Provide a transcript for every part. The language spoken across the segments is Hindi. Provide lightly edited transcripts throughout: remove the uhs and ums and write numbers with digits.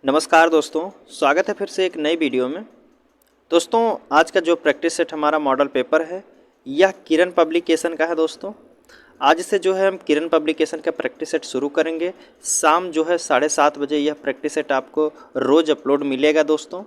नमस्कार दोस्तों, स्वागत है फिर से एक नई वीडियो में। दोस्तों, आज का जो प्रैक्टिस सेट हमारा मॉडल पेपर है यह किरण पब्लिकेशन का है। दोस्तों, आज से जो है हम किरण पब्लिकेशन का प्रैक्टिस सेट शुरू करेंगे। शाम जो है 7:30 बजे यह प्रैक्टिस सेट आपको रोज़ अपलोड मिलेगा। दोस्तों,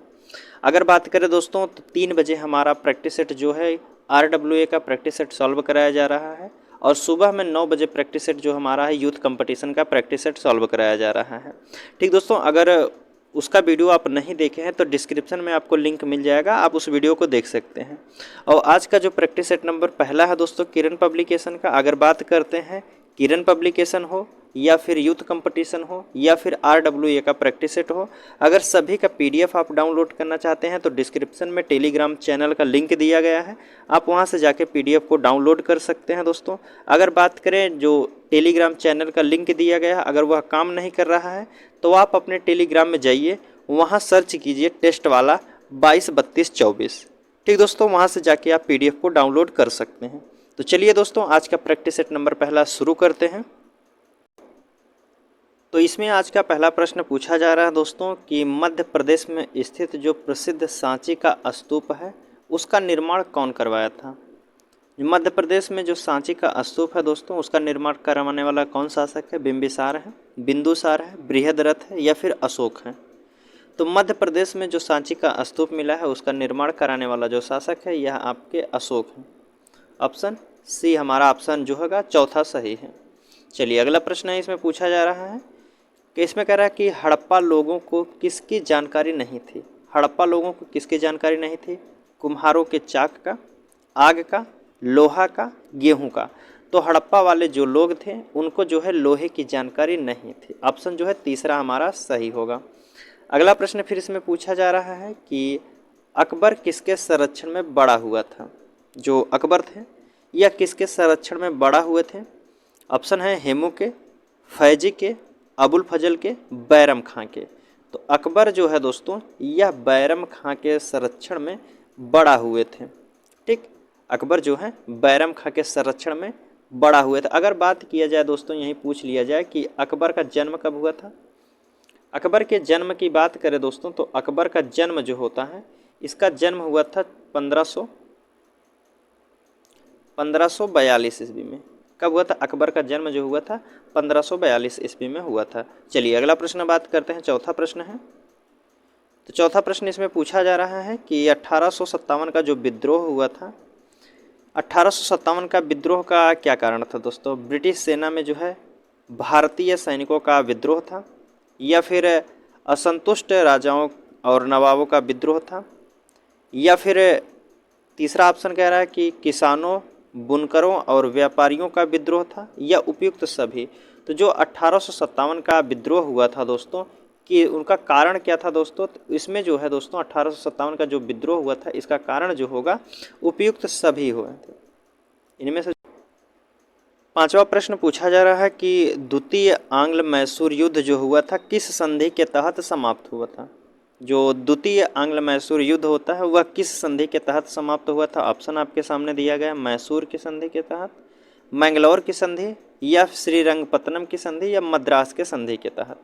अगर बात करें दोस्तों तो 3 बजे हमारा प्रैक्टिस सेट जो है RWA का प्रैक्टिस सेट सॉल्व कराया जा रहा है और सुबह में 9 बजे प्रैक्टिस सेट जो हमारा है यूथ कंपटीशन का प्रैक्टिस सेट सॉल्व कराया जा रहा है। ठीक दोस्तों, अगर उसका वीडियो आप नहीं देखे हैं तो डिस्क्रिप्शन में आपको लिंक मिल जाएगा, आप उस वीडियो को देख सकते हैं। और आज का जो प्रैक्टिस सेट नंबर पहला है दोस्तों किरण पब्लिकेशन का, अगर बात करते हैं किरण पब्लिकेशन हो या फिर यूथ कंपटीशन हो या फिर RWA का प्रैक्टिस सेट हो, अगर सभी का PDF आप डाउनलोड करना चाहते हैं तो डिस्क्रिप्शन में टेलीग्राम चैनल का लिंक दिया गया है, आप वहां से जाके PDF को डाउनलोड कर सकते हैं। दोस्तों, अगर बात करें जो टेलीग्राम चैनल का लिंक दिया गया है, अगर वह काम नहीं कर रहा है तो आप अपने टेलीग्राम में जाइए, वहाँ सर्च कीजिए टेस्ट वाला 223224। ठीक दोस्तों, वहाँ से जाके आप PDF को डाउनलोड कर सकते हैं। तो चलिए दोस्तों, आज का प्रैक्टिस सेट नंबर पहला शुरू करते हैं। तो इसमें आज का पहला प्रश्न पूछा जा रहा है दोस्तों कि मध्य प्रदेश में स्थित जो प्रसिद्ध सांची का स्तूप है उसका निर्माण कौन करवाया था। मध्य प्रदेश में जो सांची का स्तूप है दोस्तों उसका निर्माण करवाने वाला कौन शासक है। बिंबिसार है, बिंदुसार है, बृहद्रथ है या फिर अशोक है। तो मध्य प्रदेश में जो सांची का स्तूप मिला है उसका निर्माण कराने वाला जो शासक है यह आपके अशोक है। ऑप्शन सी हमारा ऑप्शन जो होगा चौथा सही है। चलिए अगला प्रश्न है, इसमें पूछा जा रहा है कि इसमें कह रहा है कि हड़प्पा लोगों को किसकी जानकारी नहीं थी। हड़प्पा लोगों को किसकी जानकारी नहीं थी। कुम्हारों के चाक का, आग का, लोहा का, गेहूं का। तो हड़प्पा वाले जो लोग थे उनको जो है लोहे की जानकारी नहीं थी। ऑप्शन जो है तीसरा हमारा सही होगा। अगला प्रश्न फिर इसमें पूछा जा रहा है कि अकबर किसके संरक्षण में बड़ा हुआ था। जो अकबर थे यह किसके संरक्षण में बड़ा हुए थे। ऑप्शन है हेमू के, फैजी के, अबुल फजल के, बैरम खां के। तो अकबर जो है दोस्तों यह बैरम खां के संरक्षण में बड़ा हुए थे। ठीक, अकबर जो है बैरम खां के संरक्षण में बड़ा हुए थे। अगर बात किया जाए दोस्तों, यहीं पूछ लिया जाए कि अकबर का जन्म कब हुआ था। अकबर के जन्म की बात करें दोस्तों तो अकबर का जन्म जो होता है इसका जन्म हुआ था 1542 ईस्वी में। कब हुआ था अकबर का जन्म जो हुआ था 1542 ईस्वी में हुआ था। चलिए अगला प्रश्न बात करते हैं, चौथा प्रश्न है। तो चौथा प्रश्न इसमें पूछा जा रहा है कि 1857 का जो विद्रोह हुआ था, 1857 का विद्रोह का क्या कारण था दोस्तों। ब्रिटिश सेना में जो है भारतीय सैनिकों का विद्रोह था या फिर असंतुष्ट राजाओं और नवाबों का विद्रोह था या फिर तीसरा ऑप्शन कह रहा है कि किसानों, बुनकरों और व्यापारियों का विद्रोह था या उपयुक्त सभी। तो जो 1857 का विद्रोह हुआ था दोस्तों कि उनका कारण क्या था दोस्तों। तो इसमें जो है दोस्तों 1857 का जो विद्रोह हुआ था इसका कारण जो होगा उपयुक्त सभी हुए थे। इनमें से पांचवा प्रश्न पूछा जा रहा है कि द्वितीय आंग्ल मैसूर युद्ध जो हुआ था किस संधि के तहत समाप्त हुआ था। जो द्वितीय आंग्ल मैसूर युद्ध होता है वह किस संधि के तहत समाप्त हुआ था। ऑप्शन आपके सामने दिया गया है, मैसूर की संधि के तहत, मैंगलोर की संधि या श्रीरंगपत्तनम की संधि या मद्रास के संधि के तहत।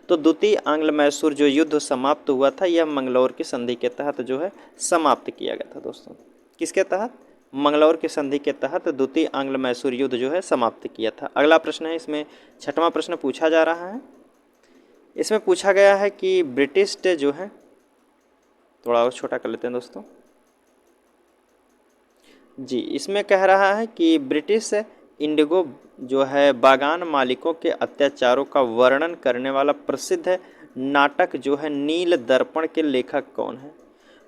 तो द्वितीय आंग्ल मैसूर जो युद्ध समाप्त हुआ था यह मंगलौर की संधि के तहत जो है समाप्त किया गया था दोस्तों। किसके तहत, मंगलौर की संधि के तहत द्वितीय आंग्ल मैसूर युद्ध जो है समाप्त किया था। अगला प्रश्न है, इसमें छठवां प्रश्न पूछा जा रहा है। इसमें पूछा गया है कि ब्रिटिश जो है, थोड़ा और छोटा कर लेते हैं दोस्तों जी, इसमें कह रहा है कि ब्रिटिश इंडिगो जो है बागान मालिकों के अत्याचारों का वर्णन करने वाला प्रसिद्ध नाटक जो है नील दर्पण के लेखक कौन है।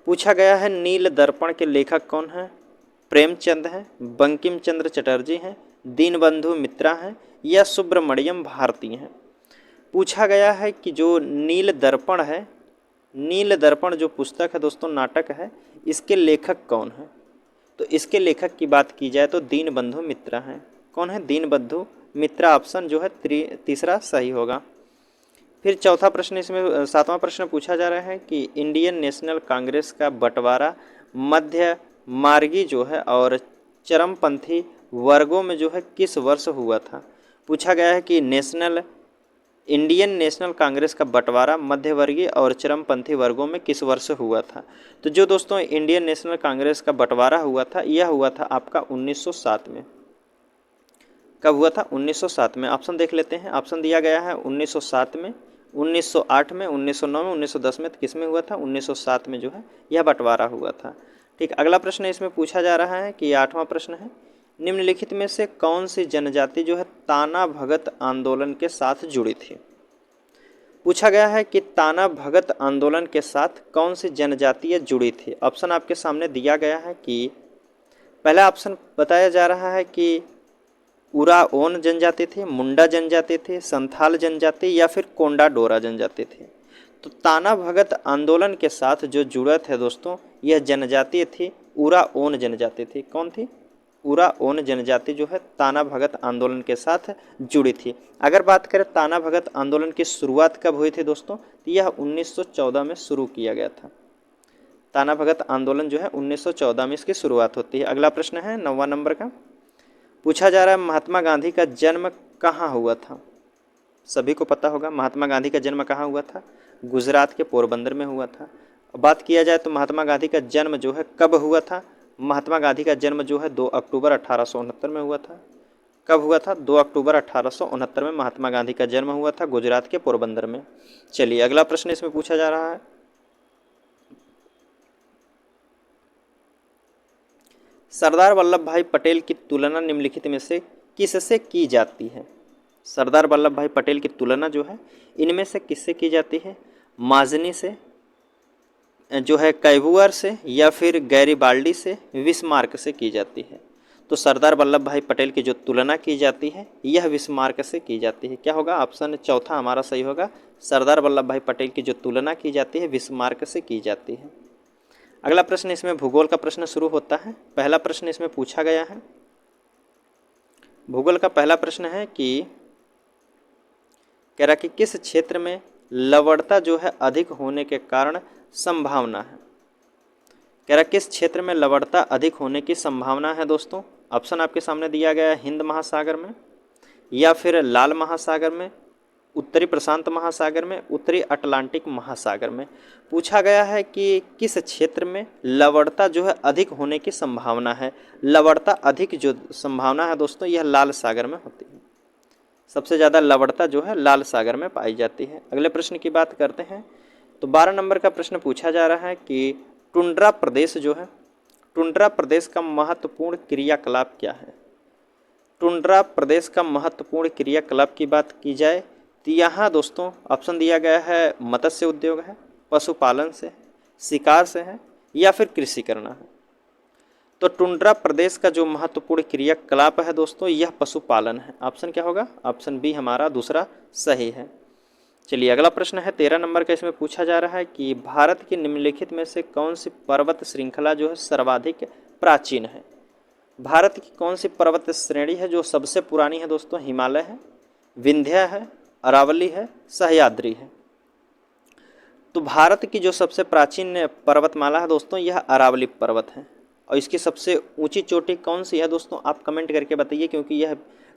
पूछा गया है नील दर्पण के लेखक कौन है। प्रेमचंद हैं, बंकिम चंद्र चटर्जी हैं, दीनबंधु मित्रा हैं या सुब्रमण्यम भारती हैं। पूछा गया है कि जो नील दर्पण है, नील दर्पण जो पुस्तक है दोस्तों, नाटक है, इसके लेखक कौन है। तो इसके लेखक की बात की जाए तो दीनबंधु मित्रा हैं। कौन है, दीनबंधु मित्रा। ऑप्शन जो है तीसरा सही होगा। फिर चौथा प्रश्न, इसमें सातवां प्रश्न पूछा जा रहा है कि इंडियन नेशनल कांग्रेस का बंटवारा मध्य मार्गी जो है और चरमपंथी वर्गों में जो है किस वर्ष हुआ था। पूछा गया है कि नेशनल इंडियन नेशनल कांग्रेस का बंटवारा मध्यवर्गीय और चरमपंथी वर्गों में किस वर्ष हुआ था? तो जो दोस्तों इंडियन नेशनल कांग्रेस का बंटवारा हुआ था, यह हुआ था आपका 1907 में। कब हुआ था? 1907 में। ऑप्शन देख लेते हैं। ऑप्शन दिया गया है 1907 में, 1908 में, 1909 में, 1910 में। तो किस में हुआ था? 1907 में जो है यह बंटवारा हुआ था। ठीक, अगला प्रश्न इसमें पूछा जा रहा है कि 8वां प्रश्न है, निम्नलिखित में से कौन सी जनजाति जो है ताना भगत आंदोलन के साथ जुड़ी थी? पूछा गया है कि ताना भगत आंदोलन के साथ कौन सी जनजातियाँ जुड़ी थी। ऑप्शन आपके सामने दिया गया है कि पहला ऑप्शन बताया जा रहा है कि उराओन जनजाति थी, मुंडा जनजाति थी, संथाल जनजाति या फिर कोंडा डोरा जनजाति थी। तो ताना भगत आंदोलन के साथ जो जुड़ा थे दोस्तों, यह जनजाति थी उराओन जनजाति थी। कौन थी? उराओन जनजाति जो है ताना भगत आंदोलन के साथ जुड़ी थी। अगर बात करें ताना भगत आंदोलन की शुरुआत कब हुई थी दोस्तों, तो यह 1914 में शुरू किया गया था। ताना भगत आंदोलन जो है 1914 में इसकी शुरुआत होती है। अगला प्रश्न है 9वां नंबर का, पूछा जा रहा है महात्मा गांधी का जन्म कहाँ हुआ था? सभी को पता होगा महात्मा गांधी का जन्म कहाँ हुआ था? गुजरात के पोरबंदर में हुआ था। बात किया जाए तो महात्मा गांधी का जन्म जो है कब हुआ था? महात्मा गांधी का जन्म जो है 2 अक्टूबर 1869 में हुआ था। कब हुआ था? 2 अक्टूबर 1869 में महात्मा गांधी का जन्म हुआ था गुजरात के पोरबंदर में। चलिए अगला प्रश्न इसमें पूछा जा रहा है, सरदार वल्लभ भाई पटेल की तुलना निम्नलिखित में से किससे की जाती है? सरदार वल्लभ भाई पटेल की तुलना जो है इनमें से किससे की जाती है? माजनी से, जो है कैवुअर से, या फिर गैरीबाल्डी से, विस्मार्क से की जाती है। तो सरदार वल्लभ भाई पटेल की जो तुलना की जाती है यह विस्मार्क से की जाती है। क्या होगा? ऑप्शन चौथा हमारा सही होगा। सरदार वल्लभ भाई पटेल की जो तुलना की जाती है विस्मार्क से की जाती है। अगला प्रश्न इसमें भूगोल का प्रश्न शुरू होता है। पहला प्रश्न इसमें पूछा गया है, भूगोल का पहला प्रश्न है कि कह रहा कि किस क्षेत्र में लवणता जो है अधिक होने के कारण संभावना है? कह रहा किस क्षेत्र में लवणता अधिक होने की संभावना है दोस्तों? ऑप्शन आपके सामने दिया गया है, हिंद महासागर में, या फिर लाल महासागर में, उत्तरी प्रशांत महासागर में, उत्तरी अटलांटिक महासागर में। पूछा गया है कि किस क्षेत्र में लवणता जो है अधिक होने की संभावना है। लवणता अधिक जो संभावना है दोस्तों यह लाल सागर में होती है। सबसे ज़्यादा लवणता जो है लाल सागर में पाई जाती है। अगले प्रश्न की बात करते हैं तो 12 नंबर का प्रश्न पूछा जा रहा है कि टुंड्रा प्रदेश जो है, टुंड्रा प्रदेश का महत्वपूर्ण क्रियाकलाप क्या है? टुंड्रा प्रदेश का महत्वपूर्ण क्रियाकलाप की बात की जाए तो यहाँ दोस्तों ऑप्शन दिया गया है, मत्स्य उद्योग है, पशुपालन से, शिकार से है, या फिर कृषि करना है। तो टुंड्रा प्रदेश का जो महत्वपूर्ण क्रियाकलाप है दोस्तों यह पशुपालन है। ऑप्शन क्या होगा? ऑप्शन बी हमारा दूसरा सही है। चलिए अगला प्रश्न है 13 नंबर का। इसमें पूछा जा रहा है कि भारत की निम्नलिखित में से कौन सी पर्वत श्रृंखला जो है सर्वाधिक प्राचीन है? भारत की कौन सी पर्वत श्रेणी है जो सबसे पुरानी है दोस्तों? हिमालय है, विंध्य है, अरावली है, सह्याद्री है। तो भारत की जो सबसे प्राचीन पर्वतमाला है दोस्तों यह अरावली पर्वत है। और इसकी सबसे ऊंची चोटी कौन सी है दोस्तों? आप कमेंट करके बताइए, क्योंकि यह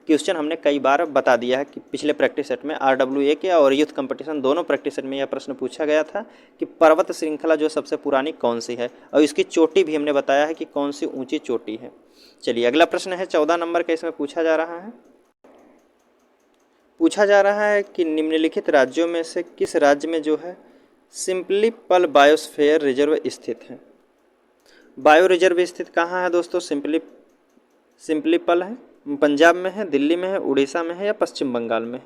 क्वेश्चन हमने कई बार बता दिया है कि पिछले प्रैक्टिस सेट में RWA के और यूथ कंपटीशन दोनों प्रैक्टिस सेट में यह प्रश्न पूछा गया था कि पर्वत श्रृंखला जो सबसे पुरानी कौन सी है, और इसकी चोटी भी हमने बताया है कि कौन सी ऊंची चोटी है। चलिए अगला प्रश्न है 14 नंबर का। इसमें पूछा जा रहा है कि निम्नलिखित राज्यों में से किस राज्य में जो है सिंपलीपल बायोस्फीयर रिजर्व स्थित है? बायो रिजर्व स्थित कहाँ है दोस्तों? सिंपलीपल है, पंजाब में है, दिल्ली में है, उड़ीसा में है, या पश्चिम बंगाल में है?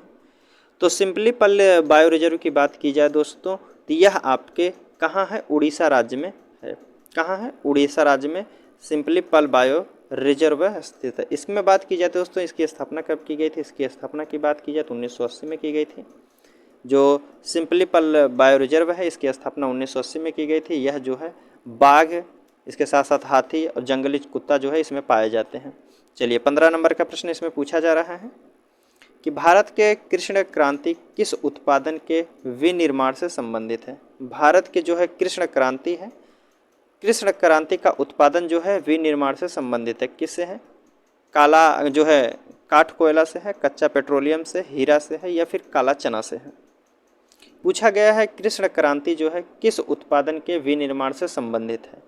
तो सिंपलीपल बायो रिजर्व की बात की जाए दोस्तों तो यह आपके कहाँ है? उड़ीसा राज्य में है। कहाँ है? उड़ीसा राज्य में सिंपलीपल बायो रिजर्व स्थित है। इसमें बात की जाए तो दोस्तों इसकी स्थापना कब की गई थी? इसकी स्थापना की बात की जाए तो 1980 में की गई थी। जो सिंपलीपल बायो रिजर्व है इसकी स्थापना 1980 में की गई थी। यह जो है बाघ, इसके साथ साथ हाथी और जंगली कुत्ता जो है इसमें पाए जाते हैं। चलिए 15 नंबर का प्रश्न इसमें पूछा जा रहा है कि भारत के कृष्ण क्रांति किस उत्पादन के विनिर्माण से संबंधित है? भारत के जो है कृष्ण क्रांति है, कृष्ण क्रांति का उत्पादन जो है विनिर्माण से संबंधित है। किससे है? काला जो है काठ कोयला से है, कच्चा पेट्रोलियम से, हीरा से है या फिर काला चना से है। पूछा गया है कृष्ण क्रांति जो है किस उत्पादन के विनिर्माण से संबंधित है।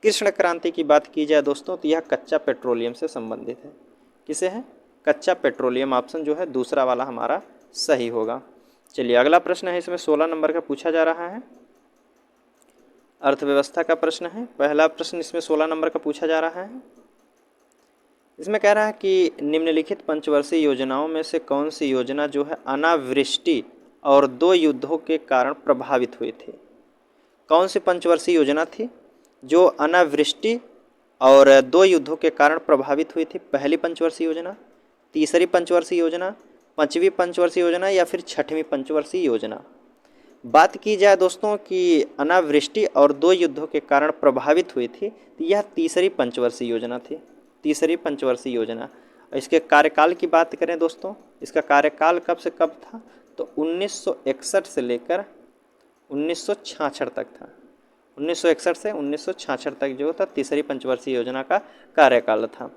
कृष्ण क्रांति की बात की जाए दोस्तों तो यह कच्चा पेट्रोलियम से संबंधित है। किसे है? कच्चा पेट्रोलियम। ऑप्शन जो है दूसरा वाला हमारा सही होगा। चलिए अगला प्रश्न है, इसमें 16 नंबर का पूछा जा रहा है, अर्थव्यवस्था का प्रश्न है। पहला प्रश्न इसमें 16 नंबर का पूछा जा रहा है। इसमें कह रहा है कि निम्नलिखित पंचवर्षीय योजनाओं में से कौन सी योजना जो है अनावृष्टि और 2 युद्धों के कारण प्रभावित हुई थी। कौन सी पंचवर्षीय योजना थी जो अनावृष्टि और 2 युद्धों के कारण प्रभावित हुई थी? पहली पंचवर्षीय योजना, तीसरी पंचवर्षीय योजना, 5वीं पंचवर्षीय योजना या फिर 6वीं पंचवर्षीय योजना। बात की जाए दोस्तों कि अनावृष्टि और 2 युद्धों के कारण प्रभावित हुई थी, तो यह तीसरी पंचवर्षीय योजना थी, तीसरी पंचवर्षीय योजना। इसके कार्यकाल की बात करें दोस्तों, इसका कार्यकाल कब से कब था? तो 1961 से लेकर 1966 तक था। 1961 से 1966 तक जो था तीसरी पंचवर्षीय योजना का कार्यकाल था।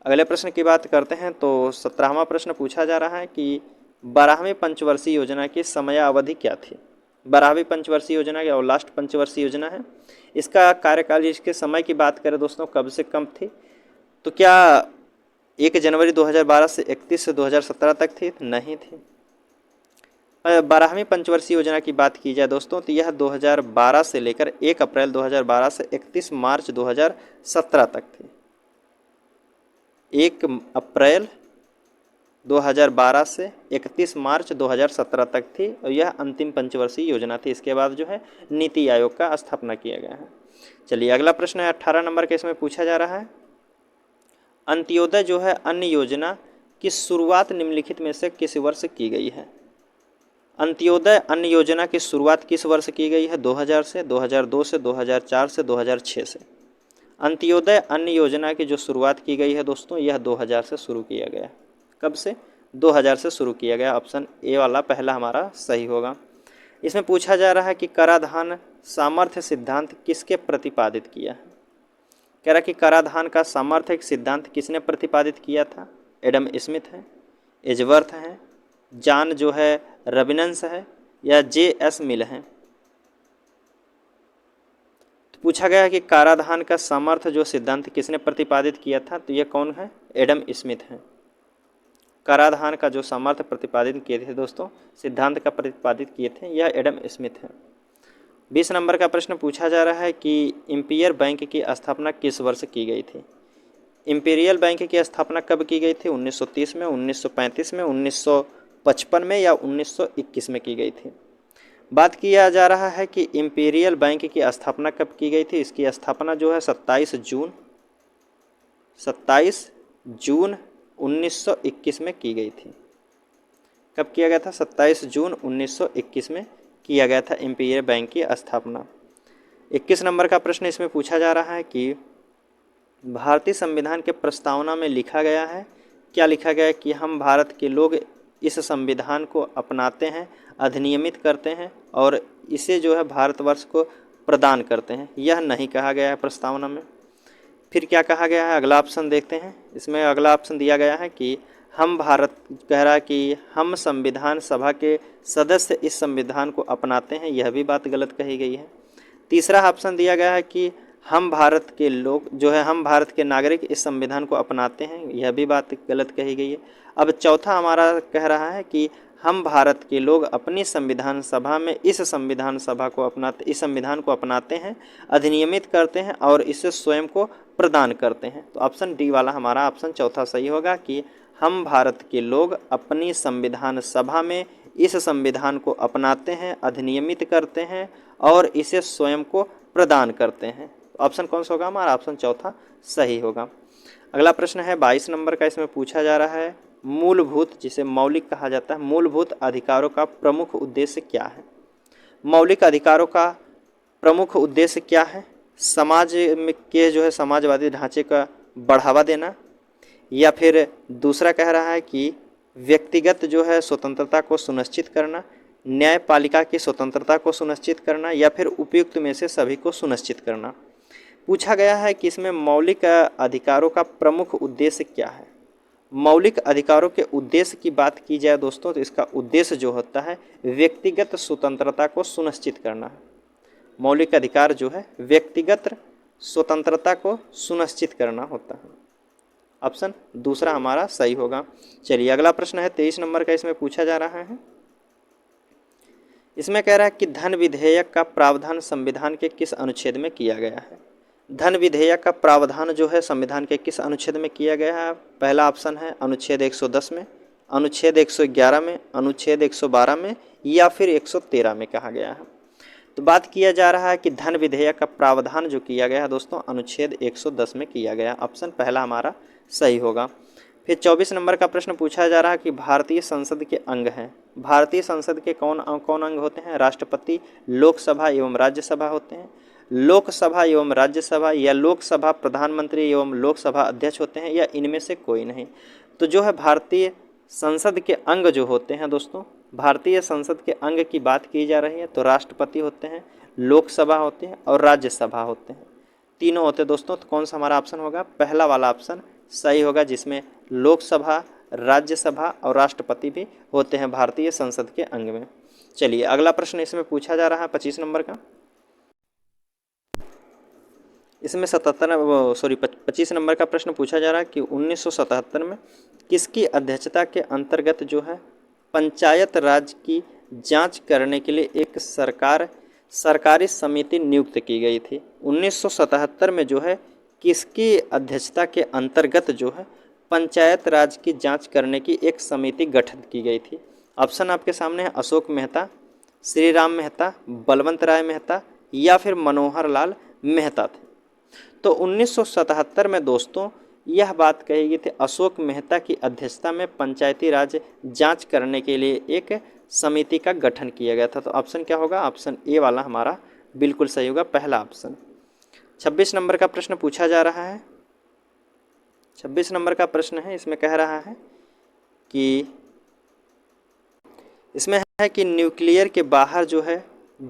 अगले प्रश्न की बात करते हैं तो 17वां प्रश्न पूछा जा रहा है कि 12वीं पंचवर्षीय योजना की समयावधि क्या थी। 12वीं पंचवर्षीय योजना की और लास्ट पंचवर्षीय योजना है, इसका कार्यकाल, इसके समय की बात करें दोस्तों कब से कब थी? तो क्या 1 जनवरी 2012 से 31 से 2017 तक थी? नहीं थी। 12वीं पंचवर्षीय योजना की बात की जाए दोस्तों तो यह 2012 से लेकर 1 अप्रैल 2012 से 31 मार्च 2017 तक थी। 1 अप्रैल 2012 से 31 मार्च 2017 तक थी और यह अंतिम पंचवर्षीय योजना थी। इसके बाद जो है नीति आयोग का स्थापना किया गया है। चलिए अगला प्रश्न है 18 नंबर के, इसमें पूछा जा रहा है अंत्योदय जो है अन्न योजना की शुरुआत निम्नलिखित में से किस वर्ष की गई है। अंत्योदय अन्न योजना की शुरुआत किस वर्ष की गई है? 2000 से, 2002 से, 2004 से, 2006 से। अंत्योदय अन्न योजना की जो शुरुआत की गई है दोस्तों यह 2000 से शुरू किया गया। कब से? 2000 से शुरू किया गया। ऑप्शन ए वाला पहला हमारा सही होगा। इसमें पूछा जा रहा है कि कराधान सामर्थ्य सिद्धांत किसके प्रतिपादित किया है। कह रहा कि कराधान का सामर्थ्य सिद्धांत किसने प्रतिपादित किया था? एडम स्मिथ है, एजवर्थ है, जॉन जो है रॉबिन्स है या जे.एस. मिल है। तो पूछा गया है कि कराधान का सामर्थ्य जो सिद्धांत किसने प्रतिपादित किया था, तो यह कौन है? एडम स्मिथ है। कराधान का जो सामर्थ्य प्रतिपादित किए थे दोस्तों, सिद्धांत का प्रतिपादित किए थे, यह एडम स्मिथ है। 20 नंबर का प्रश्न पूछा जा रहा है कि इंपीरियल बैंक की स्थापना किस वर्ष की गई थी। इंपीरियल बैंक की स्थापना कब की गई थी? 1930 में, 1935 में, 1955 में या 1921 में की गई थी। बात किया जा रहा है कि इंपीरियल बैंक की स्थापना कब की गई थी। इसकी स्थापना जो है 27 जून 1921 में की गई थी। कब किया गया था? 27 जून 1921 में किया गया था इंपीरियल बैंक की स्थापना। 21 नंबर का प्रश्न इसमें पूछा जा रहा है कि भारतीय संविधान के प्रस्तावना में लिखा गया है, क्या लिखा गया है कि हम भारत के लोग इस संविधान को अपनाते हैं, अधिनियमित करते हैं और इसे जो है भारतवर्ष को प्रदान करते हैं। यह नहीं कहा गया है प्रस्तावना में। फिर क्या कहा गया है? अगला ऑप्शन देखते हैं। इसमें अगला ऑप्शन दिया गया है कि हम भारत, कह रहा है कि हम संविधान सभा के सदस्य इस संविधान को अपनाते हैं, यह भी बात गलत कही गई है। तीसरा ऑप्शन दिया गया है कि हम भारत के लोग जो है, हम भारत के नागरिक इस संविधान को अपनाते हैं, यह भी बात गलत कही गई है। अब चौथा हमारा कह रहा है कि हम भारत के लोग अपनी संविधान सभा में इस संविधान को अपनाते हैं, अधिनियमित करते हैं और इसे स्वयं को प्रदान करते हैं। तो ऑप्शन डी वाला हमारा ऑप्शन चौथा सही होगा कि हम भारत के लोग अपनी संविधान सभा में इस संविधान को अपनाते हैं, अधिनियमित करते हैं और इसे स्वयं को प्रदान करते हैं। ऑप्शन कौन सा होगा हमारा? ऑप्शन चौथा सही होगा। अगला प्रश्न है 22 नंबर का, इसमें पूछा जा रहा है मूलभूत, जिसे मौलिक कहा जाता है, मूलभूत अधिकारों का प्रमुख उद्देश्य क्या है। मौलिक अधिकारों का प्रमुख उद्देश्य क्या है? समाज में के जो है समाजवादी ढांचे का बढ़ावा देना, या फिर दूसरा कह रहा है कि व्यक्तिगत जो है स्वतंत्रता को सुनिश्चित करना, न्यायपालिका की स्वतंत्रता को सुनिश्चित करना, या फिर उपयुक्त में से सभी को सुनिश्चित करना। पूछा गया है कि इसमें मौलिक अधिकारों का प्रमुख उद्देश्य क्या है। मौलिक अधिकारों के उद्देश्य की बात की जाए दोस्तों, तो इसका उद्देश्य जो होता है व्यक्तिगत स्वतंत्रता को सुनिश्चित करना है। मौलिक अधिकार जो है व्यक्तिगत स्वतंत्रता को सुनिश्चित करना होता है। ऑप्शन दूसरा हमारा सही होगा। चलिए अगला प्रश्न है 23 नंबर का, इसमें पूछा जा रहा है, इसमें कह रहा है कि धन विधेयक का प्रावधान संविधान के किस अनुच्छेद में किया गया है। धन विधेयक का प्रावधान जो है संविधान के किस अनुच्छेद में किया गया है। पहला ऑप्शन है अनुच्छेद 110 में, अनुच्छेद 111 में, अनुच्छेद 112 में या फिर 113 में कहा गया है। तो बात किया जा रहा है कि धन विधेयक का प्रावधान जो किया गया है दोस्तों अनुच्छेद 110 में किया गया। ऑप्शन पहला हमारा सही होगा। फिर 24 नंबर का प्रश्न पूछा जा रहा है कि भारतीय संसद के अंग हैं। भारतीय संसद के कौन कौन अंग होते हैं। राष्ट्रपति, लोकसभा एवं राज्यसभा होते हैं। लोकसभा एवं राज्यसभा या लोकसभा प्रधानमंत्री एवं लोकसभा अध्यक्ष होते हैं या इनमें से कोई नहीं। तो जो है भारतीय संसद के अंग जो होते हैं दोस्तों, भारतीय संसद के अंग की बात की जा रही है तो राष्ट्रपति होते हैं, लोकसभा होती है और राज्यसभा होते हैं, तीनों होते हैं दोस्तों। तो कौन सा हमारा ऑप्शन होगा, पहला वाला ऑप्शन सही होगा, जिसमें लोकसभा, राज्यसभा और राष्ट्रपति भी होते हैं भारतीय संसद के अंग में। चलिए अगला प्रश्न इसमें पूछा जा रहा है 25 नंबर का, इसमें 25 नंबर का प्रश्न पूछा जा रहा है कि 1977 में किसकी अध्यक्षता के अंतर्गत जो है पंचायत राज की जांच करने के लिए एक सरकारी समिति नियुक्त की गई थी। 1977 में जो है किसकी अध्यक्षता के अंतर्गत जो है पंचायत राज की जांच करने की एक समिति गठित की गई थी। ऑप्शन आपके सामने है, अशोक मेहता, श्री राम मेहता, बलवंत राय मेहता या फिर मनोहर लाल मेहता थे। तो 1977 में दोस्तों यह बात कही गई थी, अशोक मेहता की अध्यक्षता में पंचायती राज जांच करने के लिए एक समिति का गठन किया गया था। तो ऑप्शन क्या होगा, ऑप्शन ए वाला हमारा बिल्कुल सही होगा, पहला ऑप्शन। 26 नंबर का प्रश्न पूछा जा रहा है, 26 नंबर का प्रश्न है, इसमें कह रहा है कि इसमें है कि न्यूक्लियर के बाहर जो है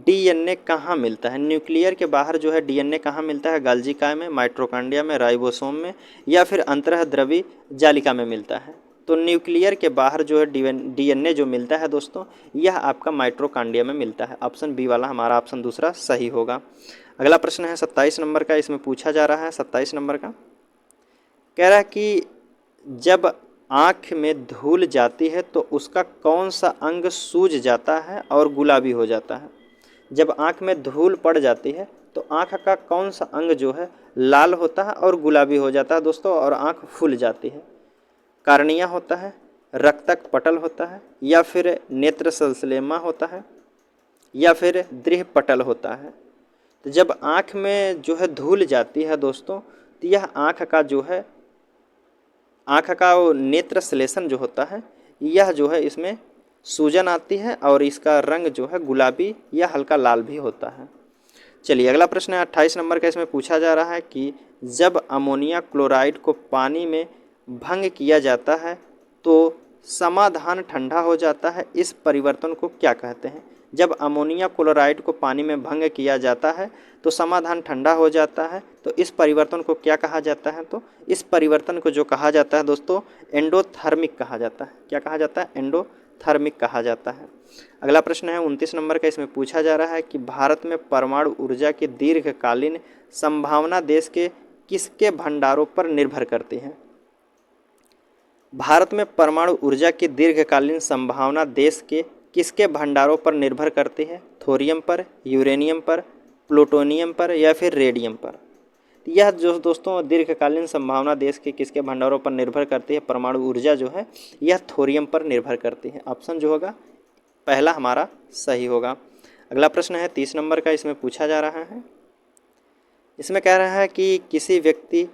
डीएनए कहाँ मिलता है। न्यूक्लियर के बाहर जो है डीएनए कहाँ मिलता है, गाल्जिका में, माइटोकॉन्ड्रिया में, राइबोसोम में या फिर अंतःद्रवी जालिका में मिलता है। तो न्यूक्लियर के बाहर जो है डीएनए जो मिलता है दोस्तों, यह आपका माइटोकॉन्ड्रिया में मिलता है। ऑप्शन बी वाला हमारा ऑप्शन दूसरा सही होगा। अगला प्रश्न है 27 नंबर का, इसमें पूछा जा रहा है 27 नंबर का, कह रहा है कि जब आँख में धूल जाती है तो उसका कौन सा अंग सूज जाता है और गुलाबी हो जाता है। जब आँख में धूल पड़ जाती है तो आँख का कौन सा अंग जो है लाल होता है और गुलाबी हो जाता है दोस्तों, और आँख फूल जाती है। कार्निया होता है, रक्तक पटल होता है या फिर नेत्र सलसलेमा होता है या फिर दृढ़ पटल होता है। तो जब आँख में जो है धूल जाती है दोस्तों, तो यह आँख का जो है आँख का वो नेत्र श्लेषण जो होता है, यह जो है इसमें सूजन आती है और इसका रंग जो है गुलाबी या हल्का लाल भी होता है। चलिए अगला प्रश्न है 28 नंबर का, इसमें पूछा जा रहा है कि जब अमोनिया क्लोराइड को पानी में भंग किया जाता है तो समाधान ठंडा हो जाता है, इस परिवर्तन को क्या कहते हैं। जब अमोनिया क्लोराइड को पानी में भंग किया जाता है तो समाधान ठंडा हो जाता है, तो इस परिवर्तन को क्या कहा जाता है। तो इस परिवर्तन को जो कहा जाता है दोस्तों एंडोथर्मिक कहा जाता है। क्या कहा जाता है, एंडोथर्मिक कहा जाता है। अगला प्रश्न है 29 नंबर का, इसमें पूछा जा रहा है कि भारत में परमाणु ऊर्जा की दीर्घकालीन संभावना देश के किसके भंडारों पर निर्भर करती है। भारत में परमाणु ऊर्जा की दीर्घकालीन संभावना देश के किसके भंडारों पर निर्भर करती है। थोरियम पर, यूरेनियम पर, प्लूटोनियम पर या फिर रेडियम पर। यह जो दोस्तों दीर्घकालीन संभावना देश के किसके भंडारों पर निर्भर करती है, परमाणु ऊर्जा जो है यह थोरियम पर निर्भर करती है। ऑप्शन जो होगा पहला हमारा सही होगा। अगला प्रश्न है 30 नंबर का, इसमें पूछा जा रहा है, इसमें कह रहा है कि किसी व्यक्ति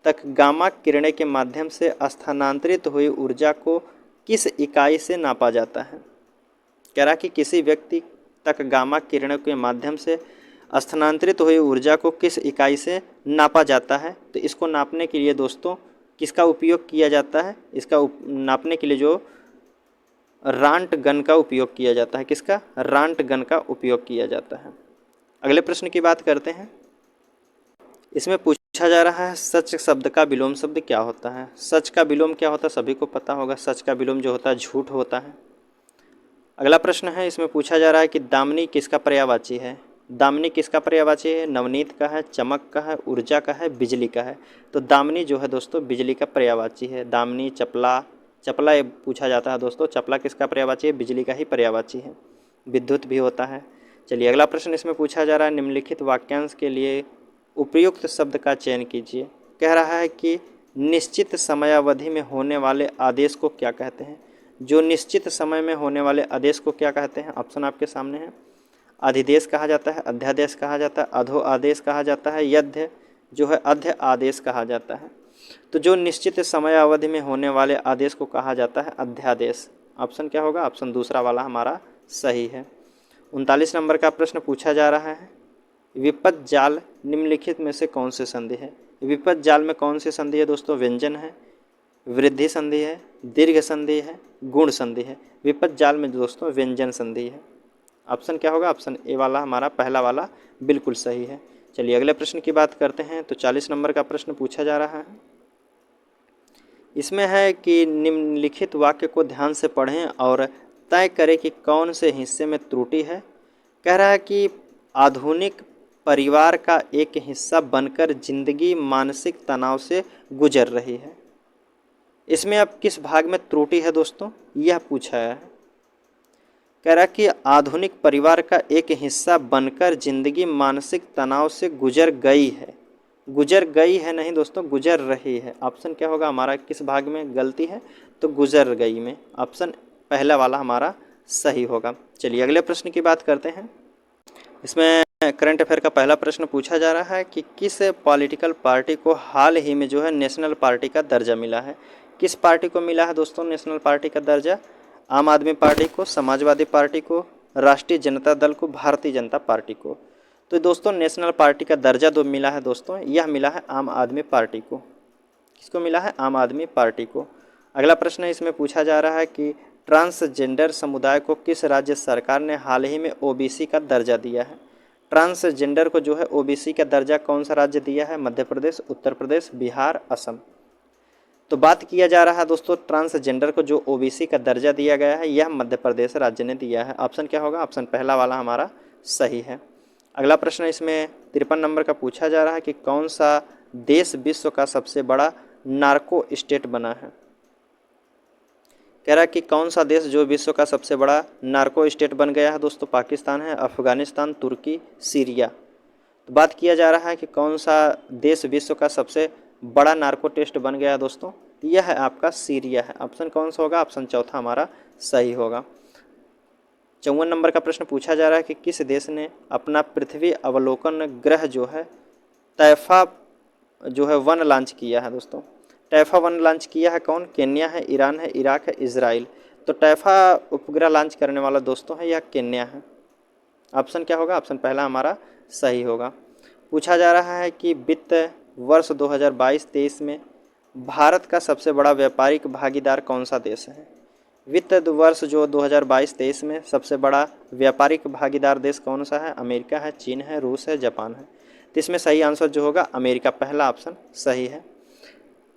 तक गामा किरणें के माध्यम से स्थानांतरित हुई ऊर्जा को किस इकाई से नापा जाता है। कह रहा है कि किसी व्यक्ति तक गामा किरणों के माध्यम से स्थानांतरित हुई ऊर्जा को किस इकाई से नापा जाता है। तो इसको नापने के लिए दोस्तों किसका उपयोग किया जाता है, इसका नापने के लिए जो रांट गन का उपयोग किया जाता है। किसका, रांट गन का उपयोग किया जाता है। अगले प्रश्न की बात करते हैं, इसमें पूछा जा रहा है सच शब्द का विलोम शब्द क्या होता है। सच का विलोम क्या होता है सभी को पता होगा, सच का विलोम जो होता है झूठ होता है। अगला प्रश्न है, इसमें पूछा जा रहा है कि दामिनी किसका पर्यायवाची है। दामिनी किसका पर्यायवाची है, नवनीत का है, चमक का है, ऊर्जा का है, बिजली का है। तो दामिनी जो है दोस्तों बिजली का पर्यायवाची है। दामिनी, चपला, चपला ये पूछा जाता है दोस्तों, चपला किसका पर्यायवाची है, बिजली का ही पर्यायवाची है। विद्युत भी होता है। चलिए अगला प्रश्न इसमें पूछा जा रहा है, निम्नलिखित वाक्यांश के लिए उपयुक्त शब्द का चयन कीजिए। कह रहा है कि निश्चित समयावधि में होने वाले आदेश को क्या कहते हैं। जो निश्चित समय में होने वाले आदेश को क्या कहते हैं, ऑप्शन आपके सामने है। अधिदेश कहा जाता है, अध्यादेश कहा जाता है, अधो आदेश कहा जाता है, यद्य जो है अध्य आदेश कहा जाता है। तो जो निश्चित समय अवधि में होने वाले आदेश को कहा जाता है अध्यादेश। ऑप्शन क्या होगा, ऑप्शन दूसरा वाला हमारा सही है। 39 नंबर का प्रश्न पूछा जा रहा है, विपद जाल निम्नलिखित में से कौन से संधि है। विपद जाल में कौन सी संधि है दोस्तों, व्यंजन है, वृद्धि संधि है, दीर्घ संधि है, गुण संधि है। विपद जाल में दोस्तों व्यंजन संधि है। ऑप्शन क्या होगा, ऑप्शन ए वाला हमारा पहला वाला बिल्कुल सही है। चलिए अगले प्रश्न की बात करते हैं। तो 40 नंबर का प्रश्न पूछा जा रहा है, इसमें है कि निम्नलिखित वाक्य को ध्यान से पढ़ें और तय करें कि कौन से हिस्से में त्रुटि है। कह रहा है कि आधुनिक परिवार का एक हिस्सा बनकर जिंदगी मानसिक तनाव से गुजर रही है। इसमें अब किस भाग में त्रुटि है दोस्तों, यह पूछा है। कह रहा है कि आधुनिक परिवार का एक हिस्सा बनकर जिंदगी मानसिक तनाव से गुजर गई है। गुजर गई है नहीं दोस्तों, गुजर रही है। ऑप्शन क्या होगा हमारा, किस भाग में गलती है, तो गुजर गई में। ऑप्शन पहला वाला हमारा सही होगा। चलिए अगले प्रश्न की बात करते हैं। इसमें करंट अफेयर का पहला प्रश्न पूछा जा रहा है कि किस पॉलिटिकल पार्टी को हाल ही में जो है नेशनल पार्टी का दर्जा मिला है। किस पार्टी को मिला है दोस्तों नेशनल पार्टी का दर्जा, आम आदमी पार्टी को, समाजवादी पार्टी को, राष्ट्रीय जनता दल को, भारतीय जनता पार्टी को। तो दोस्तों नेशनल पार्टी का दर्जा जो मिला है दोस्तों, यह मिला है आम आदमी पार्टी को। किसको मिला है, आम आदमी पार्टी को। अगला प्रश्न इसमें पूछा जा रहा है कि ट्रांसजेंडर समुदाय को किस राज्य सरकार ने हाल ही में ओबीसी का दर्जा दिया है। ट्रांसजेंडर को जो है ओबीसी का दर्जा कौन सा राज्य दिया है, मध्य प्रदेश, उत्तर प्रदेश, बिहार, असम। तो बात किया जा रहा है दोस्तों ट्रांसजेंडर को जो ओबीसी का दर्जा दिया गया है, यह मध्य प्रदेश राज्य ने दिया है। ऑप्शन क्या होगा, ऑप्शन पहला वाला हमारा सही है। अगला प्रश्न इसमें 53 नंबर का पूछा जा रहा है कि कौन सा देश विश्व का सबसे बड़ा नार्को स्टेट बना है। कह रहा है कि कौन सा देश जो विश्व का सबसे बड़ा नार्को स्टेट बन गया है दोस्तों, पाकिस्तान है, अफगानिस्तान, तुर्की, सीरिया। तो बात किया जा रहा है कि कौन सा देश विश्व का सबसे बड़ा नार्को टेस्ट बन गया है दोस्तों, यह है आपका सीरिया है। ऑप्शन कौन सा होगा, ऑप्शन चौथा हमारा सही होगा। 54 नंबर का प्रश्न पूछा जा रहा है कि किस देश ने अपना पृथ्वी अवलोकन ग्रह जो है तैफा जो है 1 लॉन्च किया है दोस्तों। टैफा 1 लॉन्च किया है कौन, केन्या है, ईरान है, इराक है, इजराइल। तो टैफा उपग्रह लॉन्च करने वाला दोस्तों है यह केन्या है। ऑप्शन क्या होगा, ऑप्शन पहला हमारा सही होगा। पूछा जा रहा है कि वित्त वर्ष 2022-23 में भारत का सबसे बड़ा व्यापारिक भागीदार कौन सा देश है। वित्त वर्ष जो 2022-23 में सबसे बड़ा व्यापारिक भागीदार देश कौन सा है, अमेरिका है, चीन है, रूस है, जापान है। तो इसमें सही आंसर जो होगा अमेरिका, पहला ऑप्शन सही है।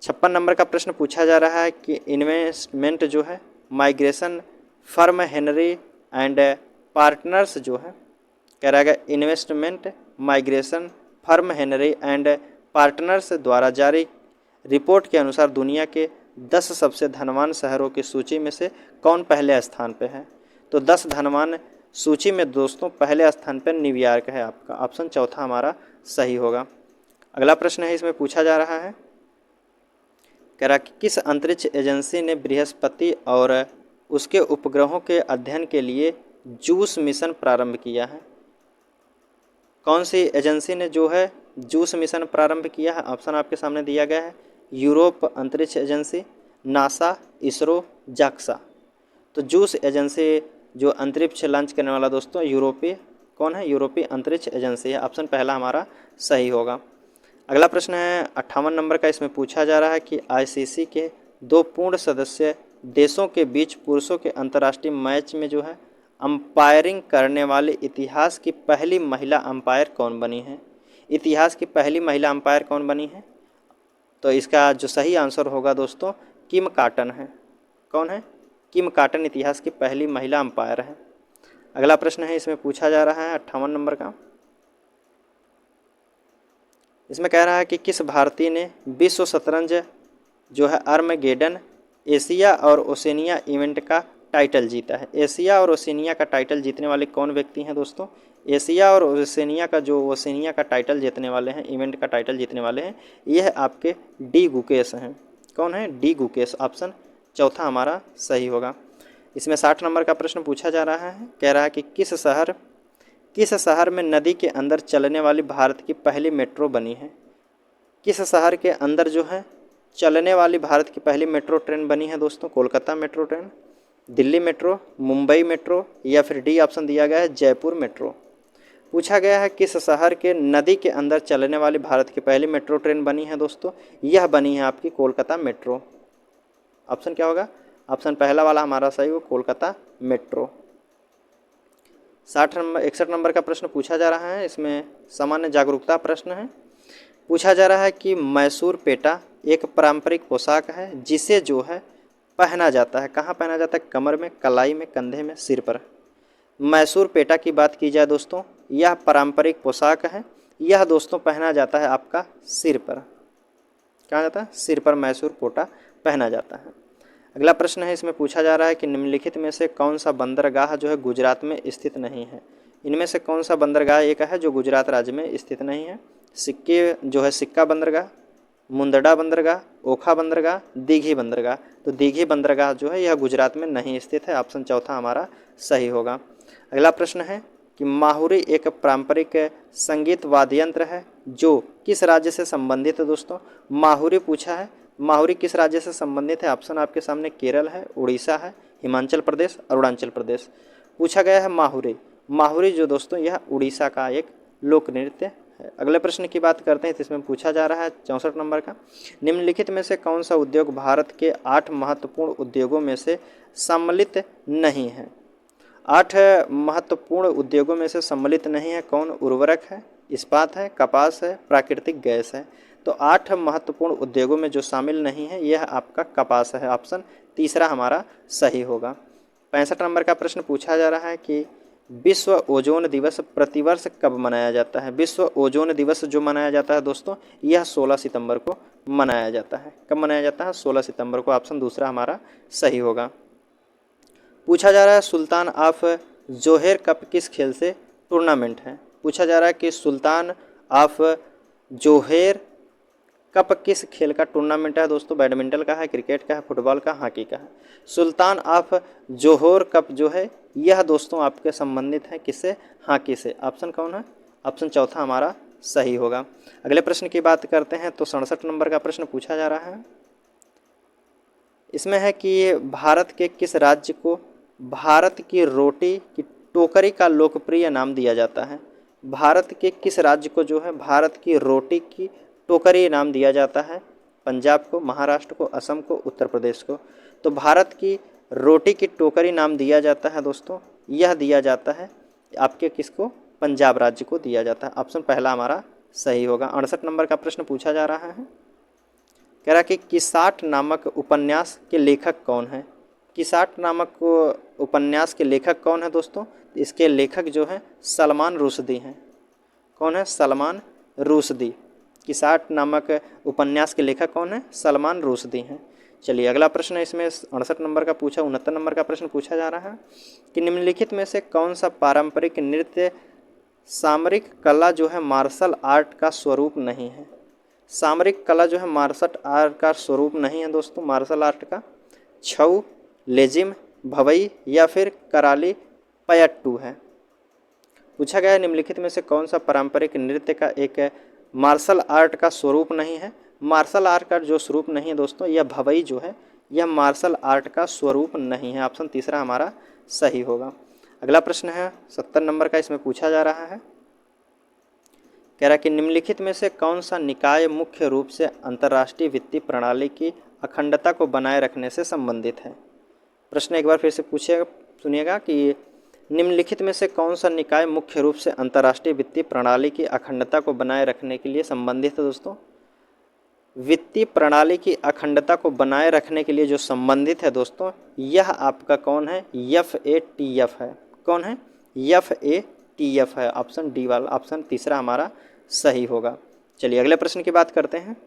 56 नंबर का प्रश्न पूछा जा रहा है कि इन्वेस्टमेंट जो है migration firm Henry and partners जो है, कह रहा है investment migration firm Henry and partners द्वारा जारी रिपोर्ट के अनुसार दुनिया के 10 सबसे धनवान शहरों की सूची में से कौन पहले स्थान पे है। तो 10 धनवान सूची में दोस्तों पहले स्थान पर न्यूयॉर्क है आपका। ऑप्शन चौथा हमारा सही होगा। अगला प्रश्न है इसमें पूछा जा रहा है, कह रहा कि किस अंतरिक्ष एजेंसी ने बृहस्पति और उसके उपग्रहों के अध्ययन के लिए जूस मिशन प्रारंभ किया है। कौन सी एजेंसी ने जो है जूस मिशन प्रारंभ किया है, ऑप्शन आपके सामने दिया गया है। यूरोप अंतरिक्ष एजेंसी, नासा, इसरो, जाक्सा। तो जूस एजेंसी जो अंतरिक्ष लॉन्च करने वाला दोस्तों यूरोपीय कौन है, यूरोपीय अंतरिक्ष एजेंसी है। ऑप्शन पहला हमारा सही होगा। अगला प्रश्न है 58 नंबर का, इसमें पूछा जा रहा है कि आईसीसी के 2 पूर्ण सदस्य देशों के बीच पुरुषों के अंतर्राष्ट्रीय मैच में जो है अंपायरिंग करने वाले इतिहास की पहली महिला अंपायर कौन बनी है। इतिहास की पहली महिला अंपायर कौन बनी है? तो इसका जो सही आंसर होगा दोस्तों किम काटन है। कौन है? किम काटन इतिहास की पहली महिला अंपायर है। अगला प्रश्न है, इसमें पूछा जा रहा है 58 नंबर का। इसमें कह रहा है कि किस भारतीय ने विश्व शतरंज जो है आर्मगेडन एशिया और ओशिनिया इवेंट का टाइटल जीता है? एशिया और ओशिनिया का टाइटल जीतने वाले कौन व्यक्ति हैं दोस्तों? एशिया और ओशिनिया का टाइटल जीतने वाले हैं, इवेंट का टाइटल जीतने वाले हैं, यह आपके डी गुकेश हैं। कौन है? डी गुकेश। ऑप्शन चौथा हमारा सही होगा। इसमें 60 नंबर का प्रश्न पूछा जा रहा है, कह रहा है कि किस शहर में नदी के अंदर चलने वाली भारत की पहली मेट्रो बनी है? किस शहर के अंदर जो है चलने वाली भारत की पहली मेट्रो ट्रेन बनी है दोस्तों? Kolkata metro train, Delhi metro, Mumbai metro, या फिर डी ऑप्शन दिया गया है जयपुर मेट्रो। पूछा गया है किस शहर के नदी के अंदर चलने वाली भारत की पहली मेट्रो ट्रेन बनी है दोस्तों? यह बनी है आपकी कोलकाता मेट्रो। ऑप्शन क्या होगा? ऑप्शन पहला वाला हमारा सही हो, कोलकाता मेट्रो। 61 नंबर का प्रश्न पूछा जा रहा है, इसमें सामान्य जागरूकता प्रश्न है। पूछा जा रहा है कि मैसूर पेटा एक पारंपरिक पोशाक है जिसे जो है पहना जाता है, कहाँ पहना जाता है? कमर में, कलाई में, कंधे में, सिर पर। मैसूर पेटा की बात की जाए दोस्तों, यह पारंपरिक पोशाक है, यह दोस्तों पहना जाता है आपका सिर पर। कहा जाता है? सिर पर मैसूर पोटा पहना जाता है। अगला प्रश्न है, इसमें पूछा जा रहा है कि निम्नलिखित में से कौन सा बंदरगाह जो है गुजरात में स्थित नहीं है? इनमें से कौन सा बंदरगाह एक है जो गुजरात राज्य में स्थित नहीं है? सिक्का बंदरगाह, मुंदड़ा बंदरगाह, ओखा बंदरगाह, दीघी बंदरगाह। तो दीघी बंदरगाह जो है यह गुजरात में नहीं स्थित है। ऑप्शन चौथा हमारा सही होगा। अगला प्रश्न है कि माहुरी एक पारंपरिक संगीत वाद्य यंत्र है जो किस राज्य से संबंधित है दोस्तों? माहुरी पूछा है, माहुरी किस राज्य से संबंधित है? ऑप्शन आपके सामने केरल है, उड़ीसा है, हिमाचल प्रदेश, अरुणाचल प्रदेश। पूछा गया है माहुरी जो दोस्तों यह उड़ीसा का एक लोक नृत्य है। अगले प्रश्न की बात करते हैं, तो इसमें पूछा जा रहा है 64 नंबर का, निम्नलिखित में से कौन सा उद्योग भारत के 8 महत्वपूर्ण उद्योगों में से सम्मिलित नहीं है? 8 महत्वपूर्ण उद्योगों में से सम्मिलित नहीं है। कौन? उर्वरक है, इस्पात है, कपास है, प्राकृतिक गैस है। तो 8 महत्वपूर्ण उद्योगों में जो शामिल नहीं है यह आपका कपास है। ऑप्शन तीसरा हमारा सही होगा। 65 नंबर का प्रश्न पूछा जा रहा है कि विश्व ओजोन दिवस प्रतिवर्ष कब मनाया जाता है? विश्व ओजोन दिवस जो मनाया जाता है दोस्तों यह 16 सितंबर को मनाया जाता है। कब मनाया जाता है? 16 सितंबर को। ऑप्शन दूसरा हमारा सही होगा। पूछा जा रहा है सुल्तान ऑफ जोहेर कप किस खेल से टूर्नामेंट है? पूछा जा रहा है कि सुल्तान ऑफ जोहेर कप किस खेल का टूर्नामेंट है दोस्तों? बैडमिंटन का है, क्रिकेट का है, फुटबॉल का, हॉकी का है। सुल्तान ऑफ जोहोर कप जो है यह दोस्तों आपके संबंधित है किससे? हॉकी से। ऑप्शन कौन है? ऑप्शन चौथा हमारा सही होगा। अगले प्रश्न की बात करते हैं, तो 67 नंबर का प्रश्न पूछा जा रहा है। इसमें है कि भारत के किस राज्य को भारत की रोटी की टोकरी का लोकप्रिय नाम दिया जाता है? भारत के किस राज्य को जो है भारत की रोटी की टोकरी नाम दिया जाता है? पंजाब को, महाराष्ट्र को, असम को, उत्तर प्रदेश को। तो भारत की रोटी की टोकरी नाम दिया जाता है दोस्तों, यह दिया जाता है आपके किसको? पंजाब राज्य को दिया जाता है। ऑप्शन पहला हमारा सही होगा। 68 नंबर का प्रश्न पूछा जा रहा है, कह रहा कि किसाट नामक उपन्यास के लेखक कौन है? किसाट नामक उपन्यास के लेखक कौन है दोस्तों? इसके लेखक जो हैं सलमान रुश्दी हैं। कौन है? सलमान रुश्दी। किसाट नामक उपन्यास के लेखक कौन है? सलमान रुश्दी हैं। चलिए अगला प्रश्न है, इसमें 68 नंबर का पूछा 69 नंबर का प्रश्न पूछा जा रहा है कि निम्नलिखित में से कौन सा पारंपरिक नृत्य सामरिक कला जो है मार्शल आर्ट का स्वरूप नहीं है? सामरिक कला जो है मार्शल आर्ट का स्वरूप नहीं है दोस्तों। मार्शल आर्ट का छऊ, लेजिम, भवई या फिर कराली पयट्टू है। पूछा गया है निम्नलिखित में से कौन सा पारंपरिक नृत्य का एक मार्शल आर्ट का स्वरूप नहीं है? मार्शल आर्ट का जो स्वरूप नहीं है दोस्तों यह भवई जो है यह मार्शल आर्ट का स्वरूप नहीं है। ऑप्शन तीसरा हमारा सही होगा। अगला प्रश्न है 70 नंबर का, इसमें पूछा जा रहा है, कह रहा कि निम्नलिखित में से कौन सा निकाय मुख्य रूप से अंतर्राष्ट्रीय वित्तीय प्रणाली की अखंडता को बनाए रखने से संबंधित है? प्रश्न एक बार फिर से पूछिएगा, सुनिएगा कि निम्नलिखित में से कौन सा निकाय मुख्य रूप से अंतर्राष्ट्रीय वित्तीय प्रणाली की अखंडता को बनाए रखने के लिए संबंधित है दोस्तों? वित्तीय प्रणाली की अखंडता को बनाए रखने के लिए जो संबंधित है दोस्तों, यह आपका कौन है? FATF है। कौन है? FATF है। ऑप्शन डी वाला, ऑप्शन तीसरा हमारा सही होगा। चलिए अगले प्रश्न की बात करते हैं।